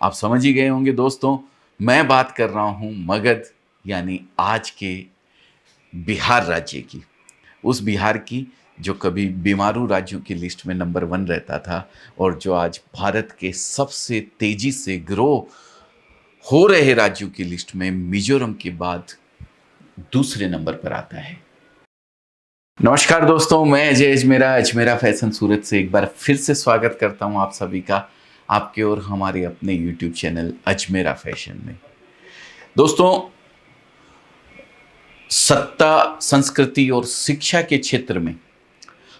आप समझ ही गए होंगे दोस्तों, मैं बात कर रहा हूं मगध यानी आज के बिहार राज्य की। उस बिहार की जो कभी बीमारू राज्यों की लिस्ट में नंबर 1 रहता था और जो आज भारत के सबसे तेजी से ग्रो हो रहे राज्यों की लिस्ट में मिजोरम के बाद दूसरे नंबर पर आता है। नमस्कार दोस्तों, मैं अजय अजमेरा अजमेरा फैशन सूरत से एक बार फिर से स्वागत करता हूं आप सभी का आपके और हमारे अपने यूट्यूब चैनल अजमेरा फैशन में। दोस्तों, सत्ता, संस्कृति और शिक्षा के क्षेत्र में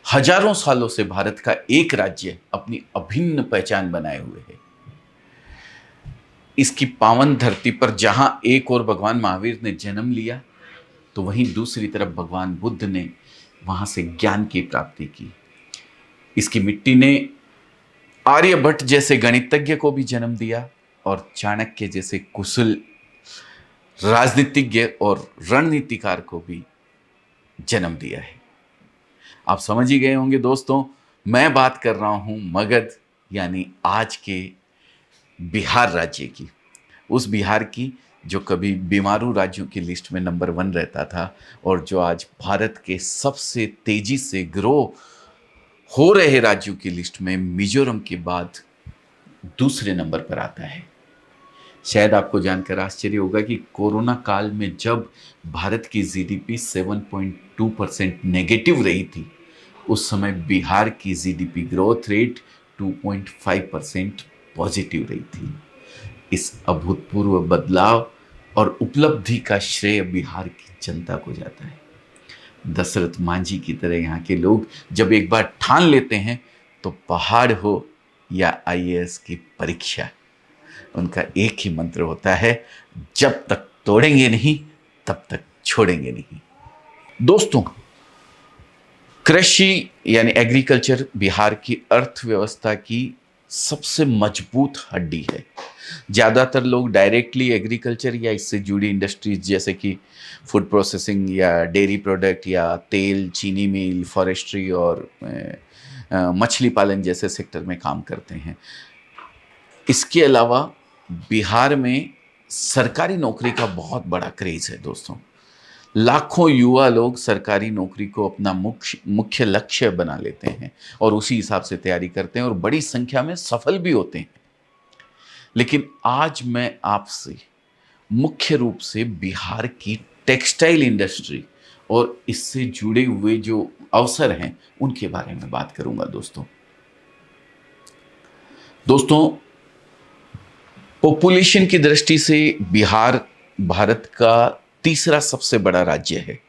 हजारों सालों से भारत का एक राज्य अपनी अभिन्न पहचान बनाए हुए है। इसकी पावन धरती पर जहां एक और भगवान महावीर ने जन्म लिया, तो वहीं दूसरी तरफ भगवान बुद्ध ने वहां से ज्ञान की प्राप्ति की। इसकी मिट्टी ने आर्यभट्ट जैसे गणितज्ञ को भी जन्म दिया और चाणक्य जैसे कुशल राजनीतिज्ञ और रणनीतिकार को भी जन्म दिया है। आप समझ ही गए होंगे दोस्तों, मैं बात कर रहा हूं मगध यानी आज के बिहार राज्य की। उस बिहार की जो कभी बीमारू राज्यों की लिस्ट में नंबर 1 रहता था और जो आज भारत के सबसे तेजी से ग्रो हो रहे राज्यों की लिस्ट में मिजोरम के बाद दूसरे नंबर पर आता है। शायद आपको जानकर आश्चर्य होगा कि कोरोना काल में जब भारत की जीडीपी 7.2% नेगेटिव रही थी, उस समय बिहार की जीडीपी ग्रोथ रेट 2.5% पॉजिटिव रही थी। इस अभूतपूर्व बदलाव और उपलब्धि का श्रेय बिहार की जनता को जाता है। दशरथ मांझी की तरह यहाँ के लोग जब एक बार ठान लेते हैं तो पहाड़ हो या आईएएस की परीक्षा, उनका एक ही मंत्र होता है, जब तक तोड़ेंगे नहीं तब तक छोड़ेंगे नहीं। दोस्तों, कृषि यानी एग्रीकल्चर बिहार की अर्थव्यवस्था की सबसे मजबूत हड्डी है। ज़्यादातर लोग डायरेक्टली एग्रीकल्चर या इससे जुड़ी इंडस्ट्रीज जैसे कि फूड प्रोसेसिंग या डेयरी प्रोडक्ट या तेल, चीनी मिल, फॉरेस्ट्री और मछली पालन जैसे सेक्टर में काम करते हैं। इसके अलावा बिहार में सरकारी नौकरी का बहुत बड़ा क्रेज है दोस्तों। लाखों युवा लोग सरकारी नौकरी को अपना मुख्य लक्ष्य बना लेते हैं और उसी हिसाब से तैयारी करते हैं और बड़ी संख्या में सफल भी होते हैं। लेकिन आज मैं आपसे मुख्य रूप से बिहार की टेक्सटाइल इंडस्ट्री और इससे जुड़े हुए जो अवसर हैं उनके बारे में बात करूंगा दोस्तों, पॉपुलेशन की दृष्टि से बिहार भारत का तीसरा सबसे बड़ा राज्य है।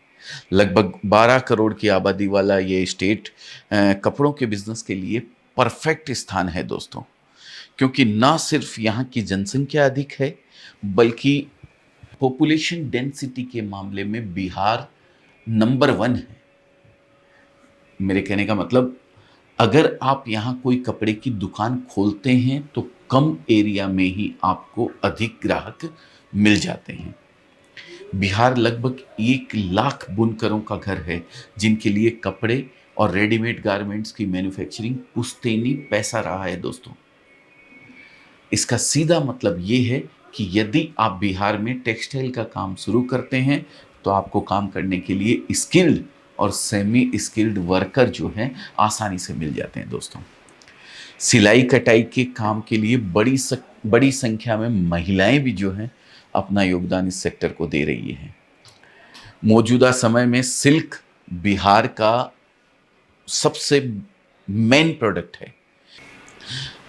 लगभग 12 करोड़ की आबादी वाला ये स्टेट कपड़ों के बिजनेस के लिए परफेक्ट स्थान है दोस्तों, क्योंकि ना सिर्फ यहाँ की जनसंख्या अधिक है बल्कि पॉपुलेशन डेंसिटी के मामले में बिहार नंबर 1 है। मेरे कहने का मतलब, अगर आप यहाँ कोई कपड़े की दुकान खोलते हैं तो कम एरिया में ही आपको अधिक ग्राहक मिल जाते हैं। बिहार लगभग 1 लाख बुनकरों का घर है जिनके लिए कपड़े और रेडीमेड गारमेंट्स की मैन्युफैक्चरिंग पुश्तैनी पैसा रहा है दोस्तों। इसका सीधा मतलब ये है कि यदि आप बिहार में टेक्सटाइल का काम शुरू करते हैं तो आपको काम करने के लिए स्किल्ड और सेमी स्किल्ड वर्कर जो हैं आसानी से मिल जाते हैं दोस्तों। सिलाई कटाई के काम के लिए बड़ी संख्या में महिलाएं भी जो हैं अपना योगदान इस सेक्टर को दे रही हैं। मौजूदा समय में सिल्क बिहार का सबसे मेन प्रोडक्ट है।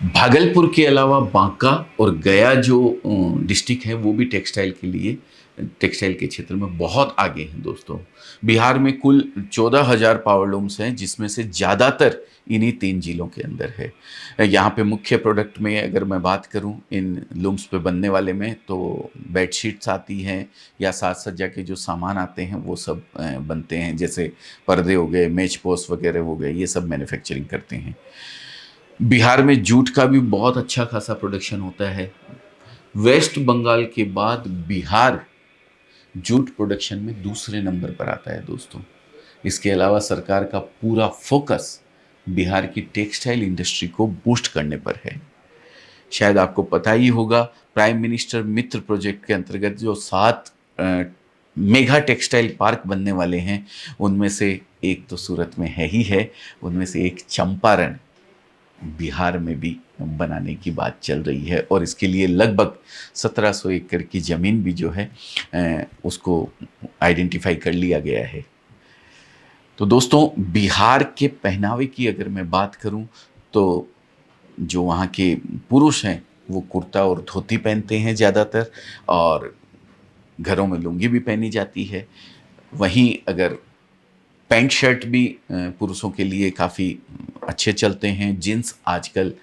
भागलपुर के अलावा बांका और गया जो डिस्ट्रिक्ट है वो भी टेक्सटाइल के क्षेत्र में बहुत आगे हैं दोस्तों। बिहार में कुल 14,000 पावरलूम्स हैं जिसमें से ज़्यादातर इन्हीं 3 जिलों के अंदर है। यहाँ पे मुख्य प्रोडक्ट में अगर मैं बात करूँ इन लूम्स पे बनने वाले में, तो बेडशीट्स आती हैं या साज सज्जा के जो सामान आते हैं वो सब बनते हैं, जैसे पर्दे हो गए, मेज पोस्ट वगैरह हो गए, ये सब मैन्युफैक्चरिंग करते हैं। बिहार में जूट का भी बहुत अच्छा खासा प्रोडक्शन होता है। वेस्ट बंगाल के बाद बिहार जूट प्रोडक्शन में दूसरे नंबर पर आता है दोस्तों। इसके अलावा सरकार का पूरा फोकस बिहार की टेक्सटाइल इंडस्ट्री को बूस्ट करने पर है। शायद आपको पता ही होगा, प्राइम मिनिस्टर मित्र प्रोजेक्ट के अंतर्गत जो 7 मेगा टेक्सटाइल पार्क बनने वाले हैं, उनमें से एक तो सूरत में है ही है, उनमें से एक चंपारण बिहार में भी बनाने की बात चल रही है और इसके लिए लगभग 1700 एकड़ की ज़मीन भी जो है उसको आइडेंटिफाई कर लिया गया है। तो दोस्तों, बिहार के पहनावे की अगर मैं बात करूं तो जो वहाँ के पुरुष हैं वो कुर्ता और धोती पहनते हैं ज़्यादातर, और घरों में लुंगी भी पहनी जाती है। वहीं अगर पैंट शर्ट भी पुरुषों के लिए काफ़ी अच्छे चलते हैं। जीन्स आजकल,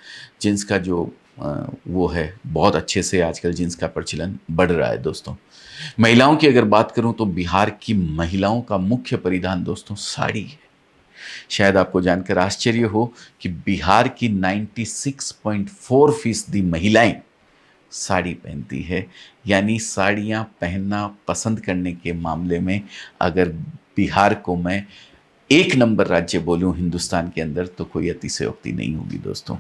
जीन्स का जो वो है, बहुत अच्छे से आजकल जीन्स का प्रचलन बढ़ रहा है दोस्तों। महिलाओं की अगर बात करूं तो बिहार की महिलाओं का मुख्य परिधान दोस्तों साड़ी है। शायद आपको जानकर आश्चर्य हो कि बिहार की 96.4% महिलाएं साड़ी पहनती है। यानी साड़ियाँ पहनना पसंद करने के मामले में अगर बिहार को मैं एक नंबर राज्य बोलूं हिंदुस्तान के अंदर, तो कोई अतिशयोक्ति नहीं होगी दोस्तों।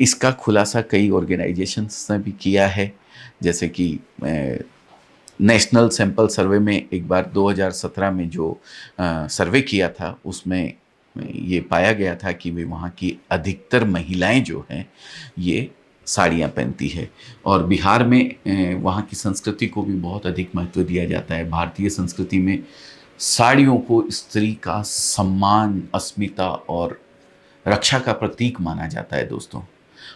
इसका खुलासा कई ऑर्गेनाइजेशंस ने भी किया है, जैसे कि नेशनल सैंपल सर्वे में एक बार 2017 में जो सर्वे किया था, उसमें ये पाया गया था कि वे वहाँ की अधिकतर महिलाएं जो हैं ये साड़ियाँ पहनती है। और बिहार में वहाँ की संस्कृति को भी बहुत अधिक महत्व दिया जाता है। भारतीय संस्कृति में साड़ियों को स्त्री का सम्मान, अस्मिता और रक्षा का प्रतीक माना जाता है दोस्तों।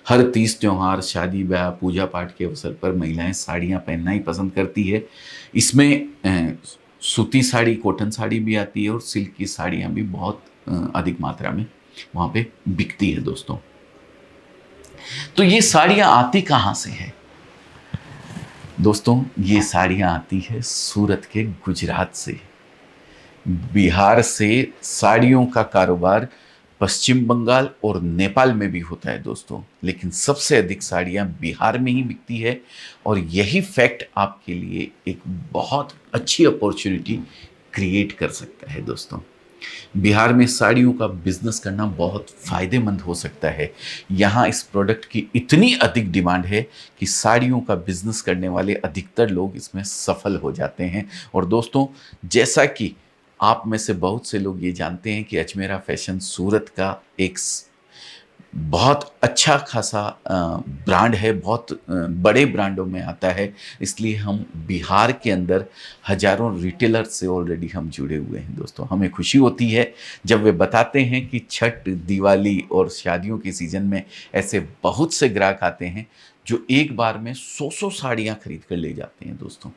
हर तीज त्योहार, शादी ब्याह, पूजा पाठ के अवसर पर महिलाएं साड़ियाँ पहनना ही पसंद करती है। इसमें सूती साड़ी, कॉटन साड़ी भी आती है और सिल्क की साड़ियाँ भी बहुत अधिक मात्रा में वहाँ पे बिकती है दोस्तों। तो ये साड़ियाँ आती कहाँ से है दोस्तों? ये साड़ियाँ आती है सूरत के गुजरात से। बिहार से साड़ियों का कारोबार पश्चिम बंगाल और नेपाल में भी होता है दोस्तों, लेकिन सबसे अधिक साड़ियाँ बिहार में ही बिकती है। और यही फैक्ट आपके लिए एक बहुत अच्छी अपॉर्चुनिटी क्रिएट कर सकता है दोस्तों। बिहार में साड़ियों का बिजनेस करना बहुत फ़ायदेमंद हो सकता है। यहाँ इस प्रोडक्ट की इतनी अधिक डिमांड है कि साड़ियों का बिजनेस करने वाले अधिकतर लोग इसमें सफल हो जाते हैं। और दोस्तों, जैसा कि आप में से बहुत से लोग ये जानते हैं कि अजमेरा फैशन सूरत का एक बहुत अच्छा खासा ब्रांड है, बहुत बड़े ब्रांडों में आता है। इसलिए हम बिहार के अंदर हजारों रिटेलर से ऑलरेडी हम जुड़े हुए हैं दोस्तों। हमें खुशी होती है जब वे बताते हैं कि छठ, दिवाली और शादियों के सीज़न में ऐसे बहुत से ग्राहक आते हैं जो एक बार में 100 साड़ियाँ खरीद कर ले जाते हैं दोस्तों।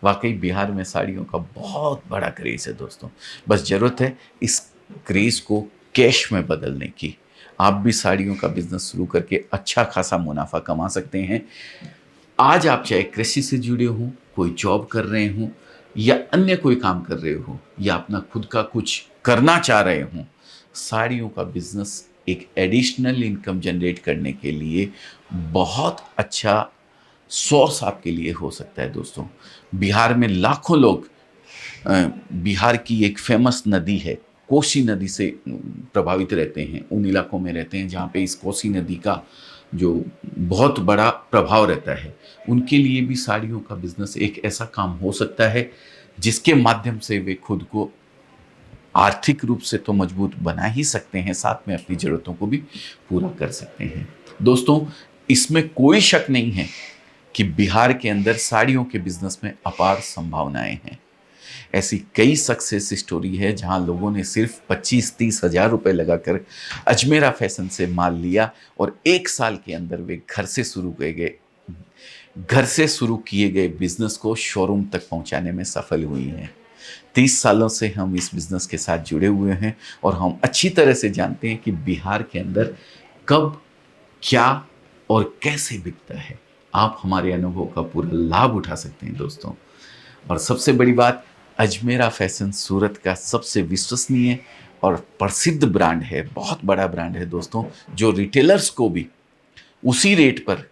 वाकई बिहार में साड़ियों का बहुत बड़ा क्रेज़ है दोस्तों। बस ज़रूरत है इस क्रेज़ को कैश में बदलने की। आप भी साड़ियों का बिजनेस शुरू करके अच्छा खासा मुनाफा कमा सकते हैं। आज आप चाहे कृषि से जुड़े हों, कोई जॉब कर रहे हों या अन्य कोई काम कर रहे हो, या अपना खुद का कुछ करना चाह रहे हों, साड़ियों का बिजनेस एक एडिशनल इनकम जनरेट करने के लिए बहुत अच्छा सोर्स आपके लिए हो सकता है दोस्तों। बिहार में लाखों लोग बिहार की एक फेमस नदी है कोसी नदी से प्रभावित रहते हैं, उन इलाकों में रहते हैं जहाँ पे इस कोसी नदी का जो बहुत बड़ा प्रभाव रहता है। उनके लिए भी साड़ियों का बिजनेस एक ऐसा काम हो सकता है जिसके माध्यम से वे खुद को आर्थिक रूप से तो मजबूत बना ही सकते हैं, साथ में अपनी ज़रूरतों को भी पूरा कर सकते हैं। दोस्तों, इसमें कोई शक नहीं है कि बिहार के अंदर साड़ियों के बिजनेस में अपार संभावनाएं हैं। ऐसी कई सक्सेस स्टोरी है जहां लोगों ने सिर्फ 25-30 हज़ार रुपए लगाकर अजमेरा फैशन से माल लिया और एक साल के अंदर वे घर से शुरू किए गए बिजनेस को शोरूम तक पहुंचाने में सफल हुई हैं। 30 सालों से हम इस बिजनेस के साथ जुड़े हुए हैं और हम अच्छी तरह से जानते हैं कि बिहार के अंदर कब, क्या और कैसे बिकता है। आप हमारे अनुभव का पूरा लाभ उठा सकते हैं दोस्तों। और सबसे बड़ी बात, अजमेरा फैशन सूरत का सबसे विश्वसनीय और प्रसिद्ध ब्रांड है, बहुत बड़ा ब्रांड है दोस्तों, जो रिटेलर्स को भी उसी रेट पर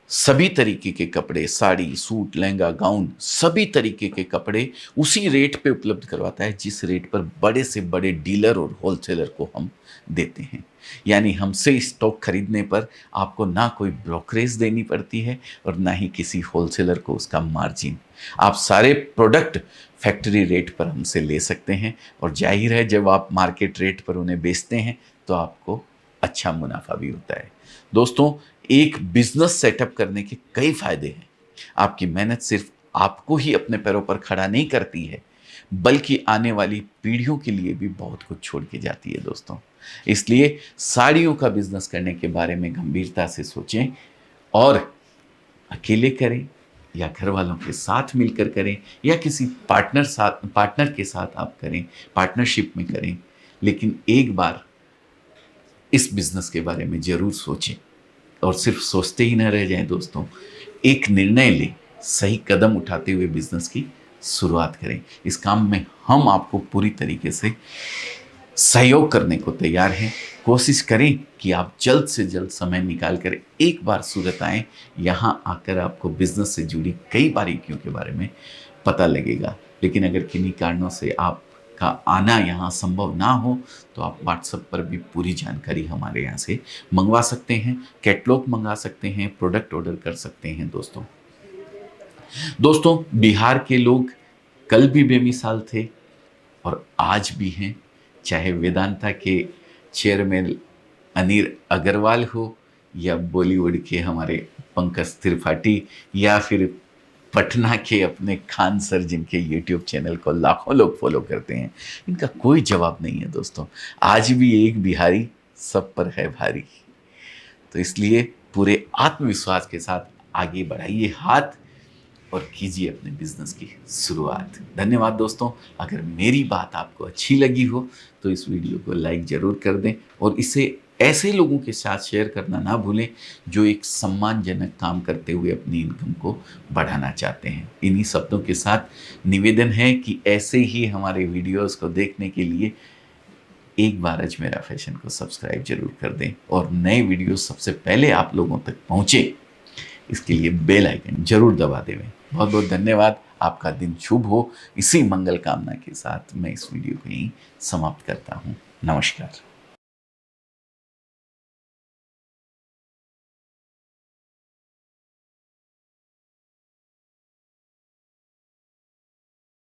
सभी तरीके के कपड़े, साड़ी, सूट, लहंगा, गाउन, सभी तरीके के कपड़े उसी रेट पे उपलब्ध करवाता है जिस रेट पर बड़े से बड़े डीलर और होलसेलर को हम देते हैं। यानी हमसे स्टॉक खरीदने पर आपको ना कोई ब्रोकरेज देनी पड़ती है और ना ही किसी होलसेलर को उसका मार्जिन। आप सारे प्रोडक्ट फैक्ट्री रेट पर हमसे ले सकते हैं और जाहिर है जब आप मार्केट रेट पर उन्हें बेचते हैं तो आपको अच्छा मुनाफा भी होता है। दोस्तों, एक बिजनेस सेटअप करने के कई फायदे हैं। आपकी मेहनत सिर्फ आपको ही अपने पैरों पर खड़ा नहीं करती है, बल्कि आने वाली पीढ़ियों के लिए भी बहुत कुछ छोड़ के जाती है दोस्तों। इसलिए साड़ियों का बिजनेस करने के बारे में गंभीरता से सोचें और अकेले करें या घर वालों के साथ मिलकर करें या किसी पार्टनर के साथ आप करें, पार्टनरशिप में करें, लेकिन एक बार इस बिजनेस के बारे में जरूर सोचें और सिर्फ सोचते ही ना रह जाएं दोस्तों, एक निर्णय लें, सही कदम उठाते हुए बिजनेस की शुरुआत करें। इस काम में हम आपको पूरी तरीके से सहयोग करने को तैयार हैं। कोशिश करें कि आप जल्द से जल्द समय निकाल कर एक बार सूरत आएं। यहाँ आकर आपको बिजनेस से जुड़ी कई बारीकियों के बारे में पता लगेगा। लेकिन अगर किन्हीं कारणों से आपका आना यहाँ संभव ना हो तो आप व्हाट्सएप पर भी पूरी जानकारी हमारे यहाँ से मंगवा सकते हैं, कैटलॉग मंगा सकते हैं, प्रोडक्ट ऑर्डर कर सकते हैं। दोस्तों, बिहार के लोग कल भी बेमिसाल थे और आज भी हैं। चाहे वेदांता के चेयरमैन अनिल अग्रवाल हो या बॉलीवुड के हमारे पंकज त्रिपाठी या फिर पटना के अपने खान सर, जिनके यूट्यूब चैनल को लाखों लोग फॉलो करते हैं, इनका कोई जवाब नहीं है दोस्तों। आज भी एक बिहारी सब पर है भारी। तो इसलिए पूरे आत्मविश्वास के साथ आगे बढ़ाइए हाथ और कीजिए अपने बिजनेस की शुरुआत। धन्यवाद दोस्तों। अगर मेरी बात आपको अच्छी लगी हो तो इस वीडियो को लाइक ज़रूर कर दें और इसे ऐसे लोगों के साथ शेयर करना ना भूलें जो एक सम्मानजनक काम करते हुए अपनी इनकम को बढ़ाना चाहते हैं। इन्हीं शब्दों के साथ निवेदन है कि ऐसे ही हमारे वीडियोस को देखने के लिए एक बार अजमेरा फैशन को सब्सक्राइब जरूर कर दें और नए वीडियो सबसे पहले आप लोगों तक पहुँचे, इसके लिए बेल आइकन जरूर दबा दें। बहुत बहुत धन्यवाद। आपका दिन शुभ हो। इसी मंगल कामना के साथ मैं इस वीडियो को यहीं समाप्त करता हूँ। नमस्कार।